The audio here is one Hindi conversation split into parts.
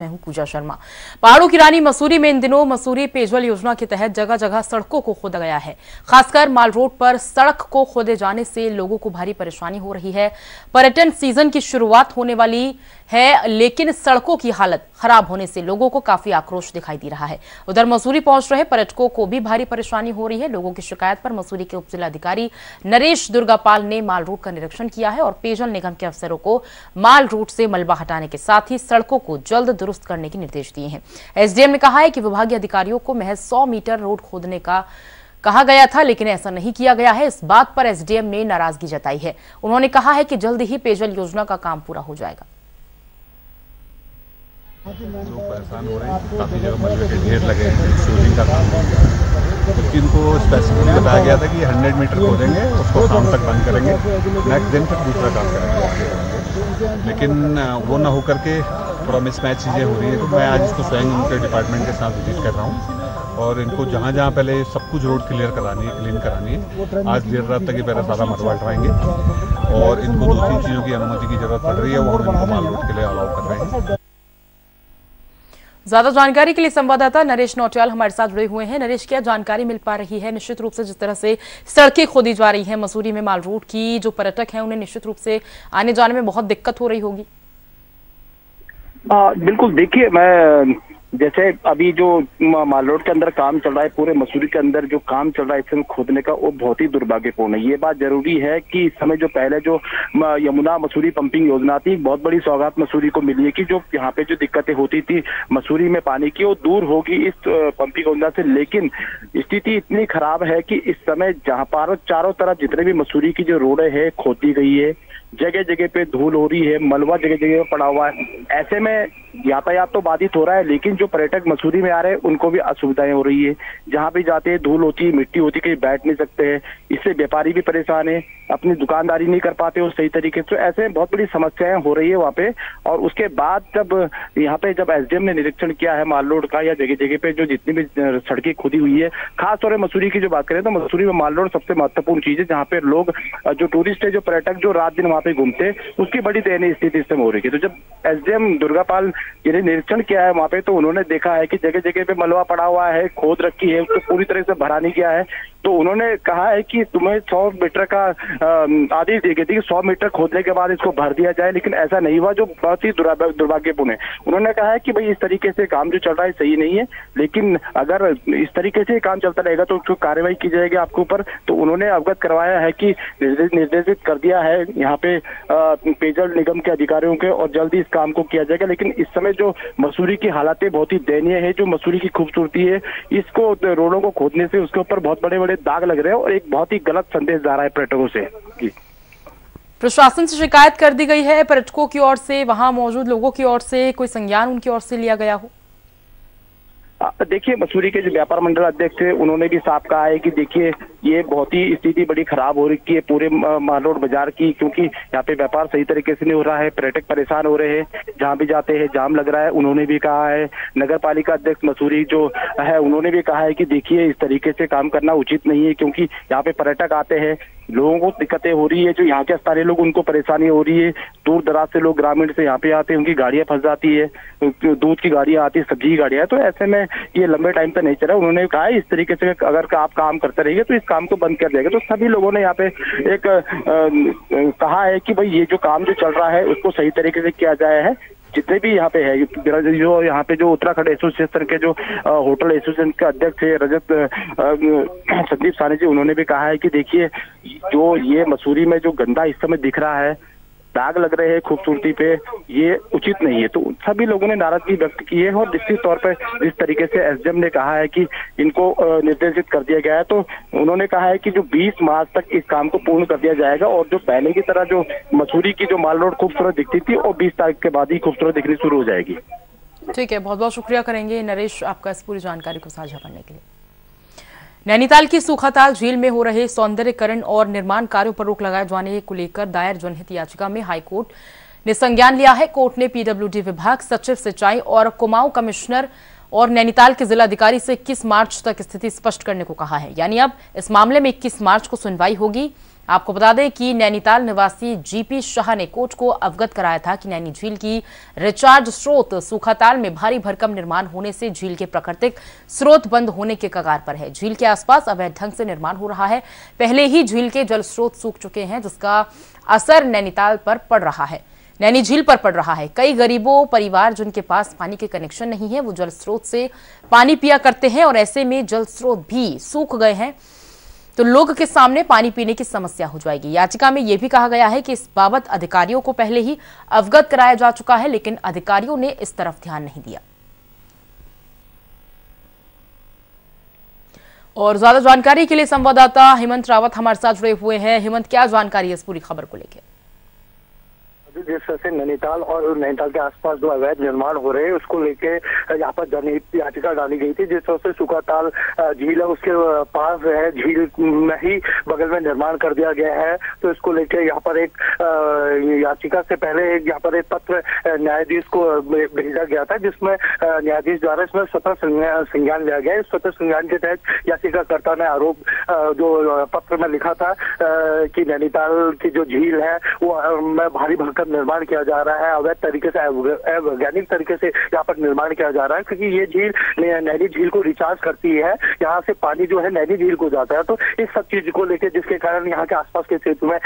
मैं हूं पूजा शर्मा। पहाड़ों की रानी मसूरी में इन दिनों मसूरी पेयजल योजना के तहत जगह जगह सड़कों को खोदा गया है। खासकर माल रोड पर सड़क को खोदे जाने से लोगों को भारी परेशानी हो रही है। पर्यटन सीजन की शुरुआत होने वाली है, लेकिन सड़कों की हालत खराब होने से लोगों को काफी आक्रोश दिखाई दे रहा है। उधर मसूरी पहुंच रहे पर्यटकों को भी भारी परेशानी हो रही है। लोगों की शिकायत पर मसूरी के उपजिलाधिकारी नरेश दुर्गापाल ने माल रूट का निरीक्षण किया है और पेयजल निगम के अफसरों को माल रूट से मलबा हटाने के साथ ही सड़कों को जल्द दुरुस्त करने के निर्देश दिए हैं। एसडीएम ने कहा है कि विभागीय अधिकारियों को महज 100 मीटर रोड खोदने का कहा गया था, लेकिन ऐसा नहीं किया गया है। इस बात पर एसडीएम ने नाराजगी जताई है। उन्होंने कहा है कि जल्द ही पेयजल योजना का काम पूरा हो जाएगा। लोग परेशान हो रहे हैं, काफी जगह मलबे के ढेर लगे हैं, शूटिंग का काम हो गया, क्योंकि इनको स्पेसिफिकली बताया गया था कि 100 मीटर खोदेंगे, उसको शाम तक बंद करेंगे, नेक्स्ट दिन फिर दूसरा काम करेंगे। लेकिन वो ना होकर के थोड़ा मिसमैच चीज़ें हो रही है। तो मैं आज इसको स्वयं उनके डिपार्टमेंट के साथ विजिट कर रहा हूँ और इनको जहाँ जहाँ पहले सब कुछ रोड क्लियर करानी है, क्लीन करानी है, आज देर रात तक ये पहले सारा मलबा हटवाएंगे और इनको 2-3 चीज़ों की अनुमति की जरूरत पड़ रही है, वो हम इनको माल रोड के लिए अलाउ कर रहे हैं। ज्यादा जानकारी के लिए संवाददाता नरेश नौटियाल हमारे साथ जुड़े हुए हैं। नरेश, क्या जानकारी मिल पा रही है? निश्चित रूप से जिस तरह से सड़कें खोदी जा रही हैं मसूरी में माल रूट की, जो पर्यटक हैं उन्हें निश्चित रूप से आने जाने में बहुत दिक्कत हो रही होगी। बिल्कुल, देखिए, मैं जैसे अभी जो माल रोड के अंदर काम चल रहा है, पूरे मसूरी के अंदर जो काम चल रहा है इस समय खोदने का, वो बहुत ही दुर्भाग्यपूर्ण है। ये बात जरूरी है कि इस समय जो पहले जो यमुना मसूरी पंपिंग योजना थी, बहुत बड़ी सौगात मसूरी को मिली है कि जो यहाँ पे जो दिक्कतें होती थी मसूरी में पानी की, वो दूर होगी इस पंपिंग योजना से। लेकिन स्थिति इतनी खराब है कि इस समय जहाँ पर चारों तरफ जितने भी मसूरी की जो रोडें है खोदी गई है, जगह जगह पे धूल हो रही है, मलबा जगह जगह पे पड़ा हुआ है। ऐसे में यातायात तो बाधित हो रहा है, लेकिन जो पर्यटक मसूरी में आ रहे हैं उनको भी असुविधाएं हो रही है। जहाँ भी जाते हैं धूल होती है, मिट्टी होती है, कहीं बैठ नहीं सकते हैं। इससे व्यापारी भी परेशान है, अपनी दुकानदारी नहीं कर पाते हो सही तरीके से। ऐसे में बहुत बड़ी समस्याएं हो रही है वहाँ पे। और उसके बाद जब यहाँ पे जब एसडीएम ने निरीक्षण किया है माल रोड का, या जगह जगह पे जो जितनी भी सड़कें खुदी हुई है, खास तौर पर मसूरी की जो बात करें तो मसूरी में माल रोड सबसे महत्वपूर्ण चीज है, जहाँ पे लोग जो टूरिस्ट है, जो पर्यटक जो रात दिन वहाँ पे घूमते, उसकी बड़ी दयनीय स्थिति इस समय हो रही है। तो जब एसडीएम दुर्गापाल जिन्हें निरीक्षण किया है वहाँ पे, तो उन्होंने देखा है कि जगह जगह पे मलबा पड़ा हुआ है, खोद रखी है, उसको पूरी तरह से भरा नहीं गया है। तो उन्होंने कहा है कि तुम्हें 100 मीटर का आदेश दी गई थी कि 100 मीटर खोदने के बाद इसको भर दिया जाए, लेकिन ऐसा नहीं हुआ, जो बहुत ही दुर्भाग्यपूर्ण है। उन्होंने कहा है कि भाई इस तरीके से काम जो चल रहा है सही नहीं है, लेकिन अगर इस तरीके से काम चलता रहेगा तो उसको कार्रवाई की जाएगी आपके ऊपर। तो उन्होंने अवगत करवाया है कि निर्देशित कर दिया है यहाँ पे पेयजल निगम के अधिकारियों के, और जल्दी इस काम को किया जाएगा। लेकिन इस समय जो मसूरी की हालातें बहुत ही दयनीय है, जो मसूरी की खूबसूरती है, इसको रोडों को खोदने से उसके ऊपर बहुत बड़े बड़े दाग लग रहे हैं और एक बहुत ही गलत संदेश जा रहा है पर्यटकों से। प्रशासन से शिकायत कर दी गई है पर्यटकों की ओर से, वहां मौजूद लोगों की ओर से कोई संज्ञान उनकी ओर से लिया गया हो? देखिए, मसूरी के जो व्यापार मंडल अध्यक्ष है उन्होंने भी साफ कहा है कि देखिए ये बहुत ही स्थिति बड़ी खराब हो रही है पूरे माल रोड बाजार की, क्योंकि यहाँ पे व्यापार सही तरीके से नहीं हो रहा है, पर्यटक परेशान हो रहे हैं, जहाँ भी जाते हैं जाम लग रहा है। उन्होंने भी कहा है, नगर पालिका अध्यक्ष मसूरी जो है उन्होंने भी कहा है कि देखिए इस तरीके से काम करना उचित नहीं है, क्योंकि यहाँ पे पर्यटक आते हैं, लोगों को दिक्कतें हो रही है, जो यहाँ के स्थानीय लोग उनको परेशानी हो रही है, दूर दराज से लोग ग्रामीण से यहाँ पे आते हैं, उनकी गाड़ियां फंस जाती है, दूध की गाड़ियां आती है, सब्जी की गाड़ियां। तो ऐसे में ये लंबे टाइम तक नहीं चला। उन्होंने कहा इस तरीके से अगर आप काम करते रहिए तो इस काम को बंद कर देगा। तो सभी लोगों ने यहाँ पे एक कहा है कि भाई ये जो काम जो चल रहा है उसको सही तरीके से किया जाए है। जितने भी यहाँ पे है, जो यहाँ पे जो उत्तराखंड एसोसिएशन के जो होटल एसोसिएशन के अध्यक्ष है रजत संदीप सानी जी, उन्होंने भी कहा है कि देखिए जो ये मसूरी में जो गंदा इस समय दिख रहा है, दाग लग रहे हैं खूबसूरती पे, ये उचित नहीं है। तो सभी लोगों ने नाराजगी व्यक्त की है और निश्चित तौर पर जिस तरीके से एसडीएम ने कहा है कि इनको निर्देशित कर दिया गया है, तो उन्होंने कहा है कि जो 20 मार्च तक इस काम को पूर्ण कर दिया जाएगा और जो पहले की तरह जो मसूरी की जो माल रोड खूबसूरत दिखती थी और 20 तारीख के बाद ही खूबसूरत दिखनी शुरू हो जाएगी। ठीक है, बहुत बहुत शुक्रिया करेंगे नरेश आपका इस पूरी जानकारी को साझा करने के लिए। नैनीताल की सूखाताल झील में हो रहे सौंदर्यीकरण और निर्माण कार्यों पर रोक लगाए जाने को लेकर दायर जनहित याचिका में हाईकोर्ट ने संज्ञान लिया है। कोर्ट ने पीडब्ल्यूडी विभाग, सचिव सिंचाई और कुमाऊं कमिश्नर और नैनीताल के जिलाधिकारी से 21 मार्च तक स्थिति स्पष्ट करने को कहा है। यानी अब इस मामले में 21 मार्च को सुनवाई होगी। आपको बता दें कि नैनीताल निवासी जीपी शाह ने कोर्ट को अवगत कराया था कि नैनी झील की रिचार्ज स्रोत सूखाताल में भारी भरकम निर्माण होने से झील के प्राकृतिक स्रोत बंद होने के कगार पर है। झील के आसपास अवैध ढंग से निर्माण हो रहा है। पहले ही झील के जल स्रोत सूख चुके हैं, जिसका असर नैनीताल पर पड़ रहा है, नैनी झील पर पड़ रहा है। कई गरीबों परिवार जिनके पास पानी के कनेक्शन नहीं है, वो जल स्रोत से पानी पिया करते हैं और ऐसे में जल स्रोत भी सूख गए हैं तो लोग के सामने पानी पीने की समस्या हो जाएगी। याचिका में यह भी कहा गया है कि इस बाबत अधिकारियों को पहले ही अवगत कराया जा चुका है, लेकिन अधिकारियों ने इस तरफ ध्यान नहीं दिया। और ज्यादा जानकारी के लिए संवाददाता हेमंत रावत हमारे साथ जुड़े हुए हैं। हेमंत, क्या जानकारी है इस पूरी खबर को लेकर? जिस तरह से नैनीताल और नैनीताल के आसपास जो अवैध निर्माण हो रहे हैं उसको लेके यहाँ पर जनहित याचिका डाली गई थी। जिस तरह से सूखाताल झील है उसके पास है, झील में ही बगल में निर्माण कर दिया गया है, तो इसको लेके यहाँ पर एक याचिका से पहले यहाँ पर एक पत्र न्यायाधीश को भेजा गया था, जिसमें न्यायाधीश द्वारा इसमें स्वतः संज्ञान लिया गया। इस स्वतः संज्ञान के तहत याचिकाकर्ता ने आरोप जो पत्र में लिखा था कि नैनीताल की जो झील है वो में भारी भरकम निर्माण किया जा रहा है, अवैध तरीके से अवैज्ञानिक तरीके से यहाँ पर निर्माण किया जा रहा है, क्योंकि ये झील नैनी झील को रिचार्ज करती है। यहाँ से पानी जो है नैनी झील को जाता है, तो इस सब चीज को लेकर जिसके कारण यहाँ के आसपास के क्षेत्र में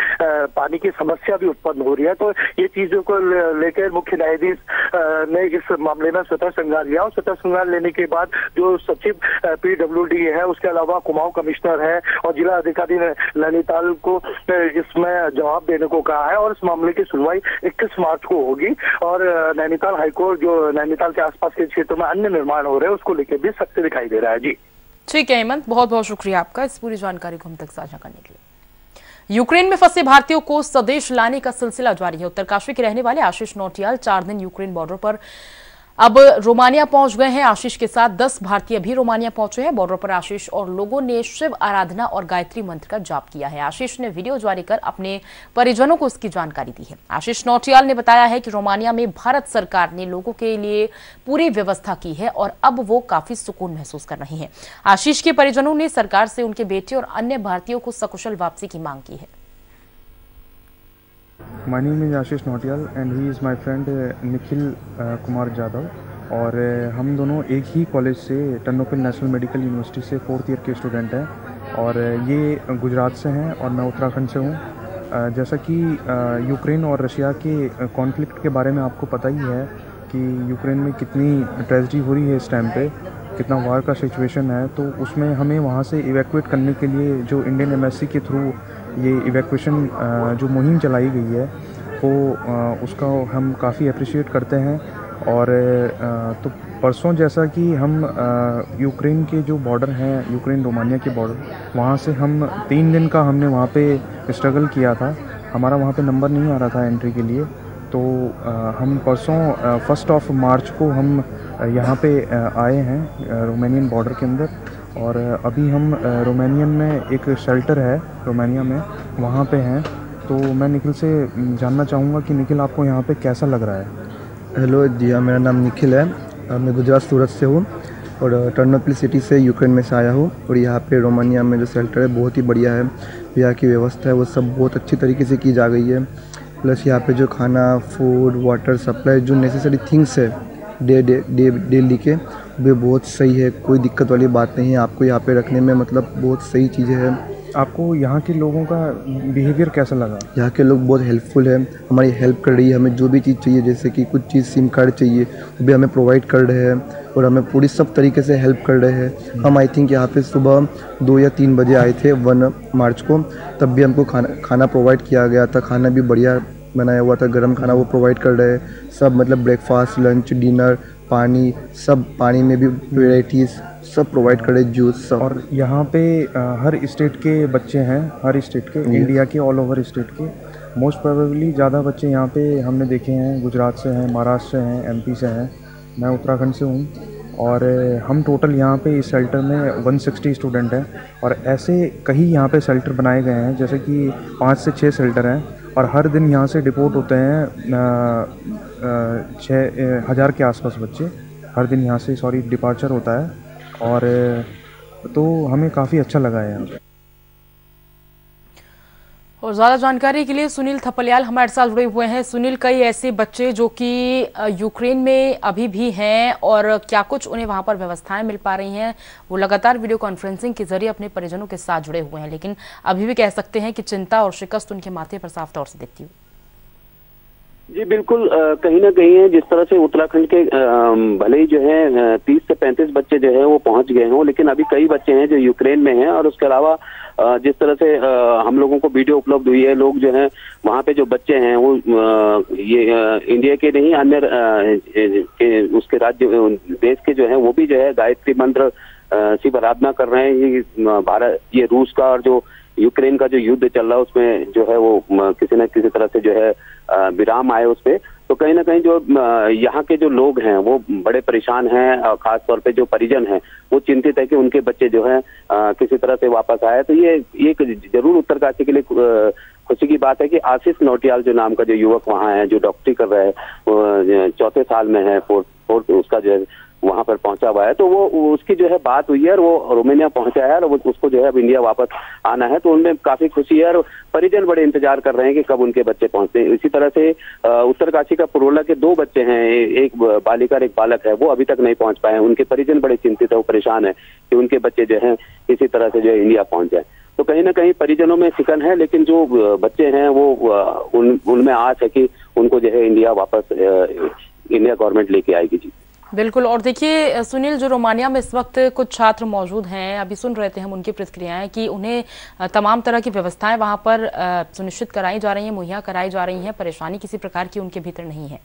पानी की समस्या भी उत्पन्न हो रही है। तो ये चीजों को लेकर मुख्य न्यायाधीश ने इस मामले में स्वतः संज्ञान लिया और स्वतः संज्ञान लेने के बाद जो सचिव PWD है, उसके अलावा कुमाऊं कमिश्नर है और जिला अधिकारी ने नैनीताल को इसमें जवाब देने को कहा है और इस मामले की सुनवाई 21 मार्च को होगी। और नैनीताल हाईकोर्ट जो नैनीताल के आसपास के क्षेत्रों में अन्य निर्माण हो रहे हैं उसको लेकर भी सख्त दिखाई दे रहा है। जी ठीक है हेमंत, बहुत बहुत शुक्रिया आपका इस पूरी जानकारी को हम तक साझा करने के लिए। यूक्रेन में फंसे भारतीयों को स्वदेश लाने का सिलसिला जारी है। उत्तरकाशी के रहने वाले आशीष नौटियाल 4 दिन यूक्रेन बॉर्डर पर अब रोमानिया पहुंच गए हैं। आशीष के साथ 10 भारतीय भी रोमानिया पहुंचे हैं। बॉर्डर पर आशीष और लोगों ने शिव आराधना और गायत्री मंत्र का जाप किया है। आशीष ने वीडियो जारी कर अपने परिजनों को इसकी जानकारी दी है। आशीष नौटियाल ने बताया है कि रोमानिया में भारत सरकार ने लोगों के लिए पूरी व्यवस्था की है और अब वो काफी सुकून महसूस कर रहे हैं। आशीष के परिजनों ने सरकार से उनके बेटे और अन्य भारतीयों को सकुशल वापसी की मांग की है। My name is Ashish Nautiyal and he is my friend Nikhil Kumar Jadhav और हम दोनों एक ही कॉलेज से टर्नोपिल नेशनल मेडिकल यूनिवर्सिटी से 4th ईयर के स्टूडेंट हैं और ये गुजरात से हैं और मैं उत्तराखंड से हूँ। जैसा कि यूक्रेन और रशिया के कॉन्फ्लिक्ट के बारे में आपको पता ही है कि यूक्रेन में कितनी ट्रेजेडी हो रही है इस टाइम पे, कितना वार का सिचुएशन है, तो उसमें हमें वहाँ से इवैक्यूएट करने के लिए जो इंडियन एम्बेसी के थ्रू ये इवैक्यूएशन जो मुहिम चलाई गई है वो उसका हम काफ़ी अप्रिशिएट करते हैं। और तो परसों जैसा कि हम यूक्रेन के जो बॉर्डर हैं, यूक्रेन रोमानिया के बॉर्डर, वहाँ से हम 3 दिन का हमने वहाँ पे स्ट्रगल किया था। हमारा वहाँ पे नंबर नहीं आ रहा था एंट्री के लिए, तो हम परसों 1 मार्च को हम यहाँ पे आए हैं रोमानियन बॉर्डर के अंदर और अभी हम रोमानियन में एक शेल्टर है रोमानिया में, वहाँ पे हैं। तो मैं निखिल से जानना चाहूँगा कि निखिल आपको यहाँ पे कैसा लग रहा है? हेलो जी, मेरा नाम निखिल है। मैं गुजरात सूरत से हूँ और टर्नोपिल सिटी से यूक्रेन में से आया हूँ और यहाँ पे रोमानिया में जो शेल्टर है बहुत ही बढ़िया है। यहाँ की व्यवस्था है वो सब बहुत अच्छी तरीके से की जा गई है। प्लस यहाँ पे जो खाना, फूड, वाटर सप्लाई, जो नेसेसरी थिंग्स है डेली के, वे बहुत सही है। कोई दिक्कत वाली बात नहीं है आपको यहाँ पे रखने में, मतलब बहुत सही चीज़ें हैं। आपको यहाँ के लोगों का बिहेवियर कैसा लगा? यहाँ के लोग बहुत हेल्पफुल है, हमारी हेल्प कर रही है। हमें जो भी चीज़ चाहिए, जैसे कि कुछ चीज़ सिम कार्ड चाहिए वो भी हमें प्रोवाइड कर रहे हैं और हमें पूरी सब तरीके से हेल्प कर रहे हैं। हम आई थिंक यहाँ पे सुबह 2 या 3 बजे आए थे 1 मार्च को, तब भी हमको खाना प्रोवाइड किया गया था। खाना भी बढ़िया बनाया हुआ था, गर्म खाना वो प्रोवाइड कर रहे हैं सब, मतलब ब्रेकफास्ट, लंच, डिनर, पानी, सब पानी में भी वेराइटीज़ सब प्रोवाइड कर रहे, जूस सब। और यहाँ पे हर स्टेट के बच्चे हैं, हर स्टेट के, इंडिया के ऑल ओवर स्टेट के। मोस्ट प्रोबेबली ज़्यादा बच्चे यहाँ पे हमने देखे हैं गुजरात से हैं, महाराष्ट्र से हैं, MP से हैं। मैं उत्तराखंड से हूँ और हम टोटल यहाँ पे इस शेल्टर में 160 स्टूडेंट हैं और ऐसे कई यहाँ पे शेल्टर बनाए गए हैं, जैसे कि 5 से 6 शेल्टर हैं और हर दिन यहाँ से डिपोर्ट होते हैं 6000 के आसपास बच्चे हर दिन यहाँ से डिपार्चर होता है, और तो हमें काफ़ी अच्छा लगा है यहाँ पे। और ज्यादा जानकारी के लिए सुनील थपलियाल हमारे साथ जुड़े हुए हैं। सुनील, कई ऐसे बच्चे जो कि यूक्रेन में अभी भी हैं और क्या कुछ उन्हें वहां पर व्यवस्थाएं मिल पा रही हैं, वो लगातार वीडियो कॉन्फ्रेंसिंग के जरिए अपने परिजनों के साथ जुड़े हुए हैं, लेकिन अभी भी कह सकते हैं कि चिंता और शिकस्त उनके माथे पर साफ तौर से दिखती है। जी बिल्कुल, कहीं ना कहीं है जिस तरह से उत्तराखंड के भले ही जो है 30 से 35 बच्चे जो है वो पहुंच गए हों, लेकिन अभी कई बच्चे हैं जो यूक्रेन में हैं। और उसके अलावा जिस तरह से हम लोगों को वीडियो उपलब्ध हुई है, लोग जो है वहाँ पे जो बच्चे हैं वो ये इंडिया के नहीं अन्य उसके राज्य देश के जो है वो भी जो है गायत्री मंत्र की आराधना कर रहे हैं। भारत ये रूस का और जो यूक्रेन का जो युद्ध चल रहा है उसमें जो है वो किसी न किसी तरह से जो है विराम आए उस पे। तो कहीं ना कहीं जो यहाँ के जो लोग हैं वो बड़े परेशान हैं, खास तौर पे जो परिजन हैं वो चिंतित है कि उनके बच्चे जो है किसी तरह से वापस आए। तो ये एक जरूर उत्तरकाशी के लिए खुशी की बात है कि आशीष नौटियाल जो नाम का जो युवक वहाँ है, जो डॉक्टरी कर रहा है, 4थे साल में है, फोर्थ उसका जो है वहां पर पहुंचा हुआ है। तो वो उसकी जो है बात हुई है और वो रोमानिया पहुंचा है और उसको जो है अब इंडिया वापस आना है। तो उनमें काफी खुशी है और परिजन बड़े इंतजार कर रहे हैं कि कब उनके बच्चे पहुंचते हैं। इसी तरह से उत्तरकाशी का पुरोला के 2 बच्चे हैं, एक बालिका और एक बालक है, वो अभी तक नहीं पहुंच पाए हैं। उनके परिजन बड़े चिंतित है, वो परेशान है कि उनके बच्चे जो है किसी तरह से जो है इंडिया पहुंच जाए। तो कहीं ना कहीं परिजनों में सिकन है, लेकिन जो बच्चे हैं वो उनमें आस है कि उनको जो है इंडिया वापस इंडिया गवर्नमेंट लेके आएगी। जी बिल्कुल। और देखिए सुनील, जो रोमानिया में इस वक्त कुछ छात्र मौजूद हैं, अभी सुन रहे थे हम उनकी प्रतिक्रियाएं कि उन्हें तमाम तरह की व्यवस्थाएं वहां पर सुनिश्चित कराई जा रही हैं, मुहैया कराई जा रही हैं, परेशानी किसी प्रकार की उनके भीतर नहीं है।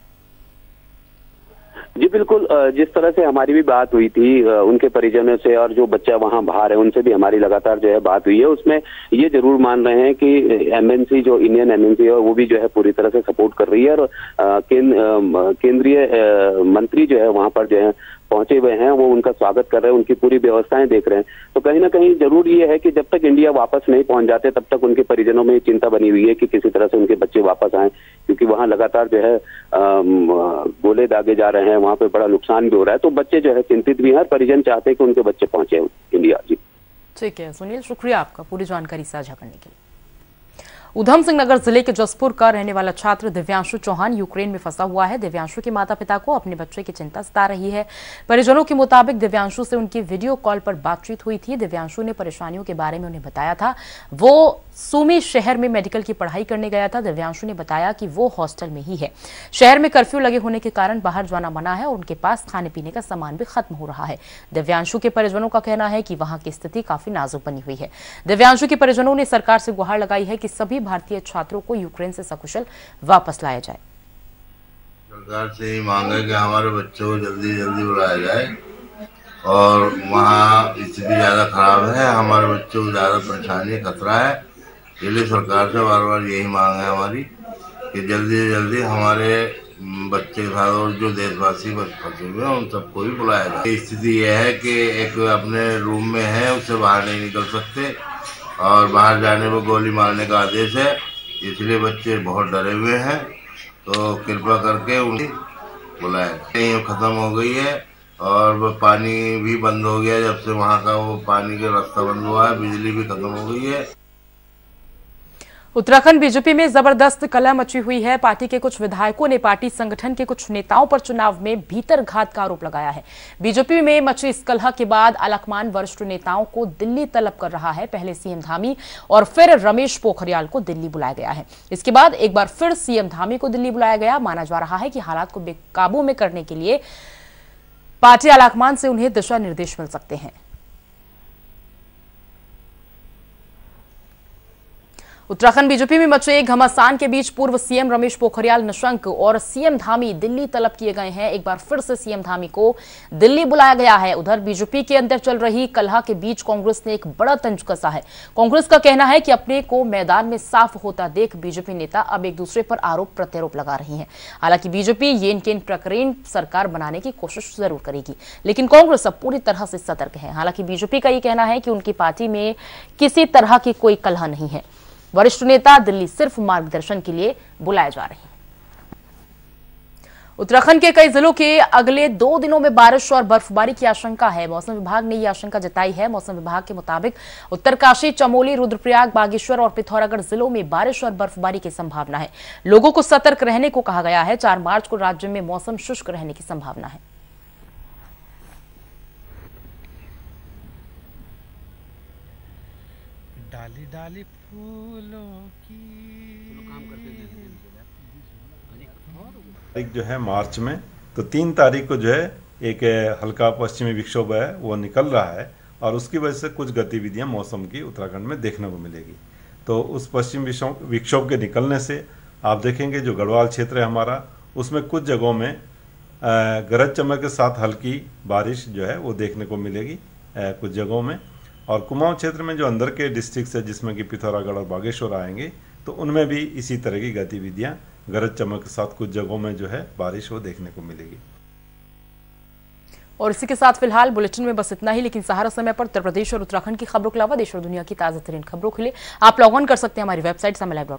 जी बिल्कुल, जिस तरह से हमारी भी बात हुई थी उनके परिजनों से और जो बच्चा वहां बाहर है उनसे भी हमारी लगातार जो है बात हुई है, उसमें ये जरूर मान रहे हैं कि एमएनसी जो इंडियन एमएनसी है वो भी जो है पूरी तरह से सपोर्ट कर रही है। और केंद्रीय मंत्री जो है वहां पर जो है पहुंचे हुए हैं, वो उनका स्वागत कर रहे हैं, उनकी पूरी व्यवस्थाएं देख रहे हैं। तो कहीं ना कहीं जरूर ये है कि जब तक इंडिया वापस नहीं पहुंच जाते तब तक उनके परिजनों में चिंता बनी हुई है कि किसी तरह से उनके बच्चे वापस आए, क्योंकि वहां लगातार जो है गोले दागे जा रहे हैं, वहां पे बड़ा नुकसान भी हो रहा है। तो बच्चे जो है चिंतित भी हैं, परिजन चाहते हैं कि उनके बच्चे पहुंचे इंडिया। जी ठीक है सुनील, शुक्रिया आपका पूरी जानकारी साझा करने के लिए। उधम सिंह नगर जिले के जसपुर का रहने वाला छात्र दिव्यांशु चौहान यूक्रेन में फंसा हुआ है। दिव्यांशु के माता पिता को अपने बच्चे की चिंता सता रही है। परिजनों के मुताबिक दिव्यांशु से उनकी वीडियो कॉल पर बातचीत हुई थी। दिव्यांशु ने परेशानियों के बारे में उन्हें बताया था। वो सूमी शहर में मेडिकल की पढ़ाई करने गया था। दिव्यांशु ने बताया कि वो हॉस्टल में ही है। शहर में कर्फ्यू लगे होने के कारण बाहर जाना मना है और उनके पास खाने पीने का सामान भी खत्म हो रहा है। दिव्यांशु के परिजनों का कहना है कि वहां की स्थिति काफी नाजुक बनी हुई है। दिव्यांशु के परिजनों ने सरकार से गुहार लगाई है कि सभी भारतीय छात्रों को यूक्रेन से सकुशल वापस लाया जाए। सरकार से ही मांग है कि हमारे बच्चों को जल्दी जल्दी बुलाया जाए और वहाँ स्थिति ज्यादा खराब है, हमारे बच्चों को ज्यादा परेशानी खतरा है। इसलिए सरकार से बार बार यही मांग है हमारी कि जल्दी से जल्दी हमारे बच्चे के साथ और जो देशवासी फंसे हुए हैं उन सबको भी बुलाया जाए। स्थिति यह है कि एक अपने रूम में है, उससे बाहर नहीं निकल सकते और बाहर जाने पर गोली मारने का आदेश है, इसलिए बच्चे बहुत डरे हुए हैं। तो कृपा करके उन्हें बुलाया जाए। खत्म हो गई है और वो पानी भी बंद हो गया जब से वहाँ का वो पानी का रास्ता बंद हुआ है, बिजली भी खत्म हो गई है। उत्तराखंड बीजेपी में जबरदस्त कलह मची हुई है। पार्टी के कुछ विधायकों ने पार्टी संगठन के कुछ नेताओं पर चुनाव में भीतरघात का आरोप लगाया है। बीजेपी में मची इस कलह के बाद आलाकमान वरिष्ठ नेताओं को दिल्ली तलब कर रहा है। पहले सीएम धामी और फिर रमेश पोखरियाल को दिल्ली बुलाया गया है। इसके बाद एक बार फिर सीएम धामी को दिल्ली बुलाया गया। माना जा रहा है कि हालात को बेकाबू में करने के लिए पार्टी आलाकमान से उन्हें दिशा निर्देश मिल सकते हैं। उत्तराखंड बीजेपी में मचे घमासान के बीच पूर्व सीएम रमेश पोखरियाल निशंक और सीएम धामी दिल्ली तलब किए गए हैं। एक बार फिर से सीएम धामी को दिल्ली बुलाया गया है। उधर बीजेपी के अंदर चल रही कलह के बीच कांग्रेस ने एक बड़ा तंज कसा है। कांग्रेस का कहना है कि अपने को मैदान में साफ होता देख बीजेपी नेता अब एक दूसरे पर आरोप प्रत्यारोप लगा रही हैं। हालांकि बीजेपी येन केन प्रकरण सरकार बनाने की कोशिश जरूर करेगी, लेकिन कांग्रेस अब पूरी तरह से सतर्क है। हालांकि बीजेपी का ये कहना है कि उनकी पार्टी में किसी तरह की कोई कलह नहीं है। वरिष्ठ नेता दिल्ली सिर्फ मार्गदर्शन के लिए बुलाए जा रहे हैं। उत्तराखंड के कई जिलों के अगले 2 दिनों में बारिश और बर्फबारी की आशंका है। मौसम विभाग ने यह आशंका जताई है। मौसम विभाग के मुताबिक उत्तरकाशी, चमोली, रुद्रप्रयाग, बागेश्वर और पिथौरागढ़ जिलों में बारिश और बर्फबारी की संभावना है। लोगों को सतर्क रहने को कहा गया है। 4 मार्च को राज्य में मौसम शुष्क रहने की संभावना है। डाली डाली फूलों की तारीख जो है मार्च में, तो 3 तारीख को जो है एक हल्का पश्चिमी विक्षोभ है वो निकल रहा है और उसकी वजह से कुछ गतिविधियां मौसम की उत्तराखंड में देखने को मिलेगी। तो उस पश्चिमी विक्षोभ के निकलने से आप देखेंगे जो गढ़वाल क्षेत्र है हमारा, उसमें कुछ जगहों में गरज चमक के साथ हल्की बारिश जो है वो देखने को मिलेगी कुछ जगहों में। और कुमाऊं क्षेत्र में जो अंदर के डिस्ट्रिक्ट है जिसमें कि पिथौरागढ़ और बागेश्वर आएंगे, तो उनमें भी इसी तरह की गतिविधियां गरज चमक के साथ कुछ जगहों में जो है बारिश वो देखने को मिलेगी। और इसी के साथ फिलहाल बुलेटिन में बस इतना ही, लेकिन सहारा समय पर उत्तर प्रदेश और उत्तराखंड की खबरों के अलावा देश और दुनिया की ताजा तरीन खबरों के लिए आप लॉग ऑन कर सकते हैं हमारी वेबसाइट samylive.com।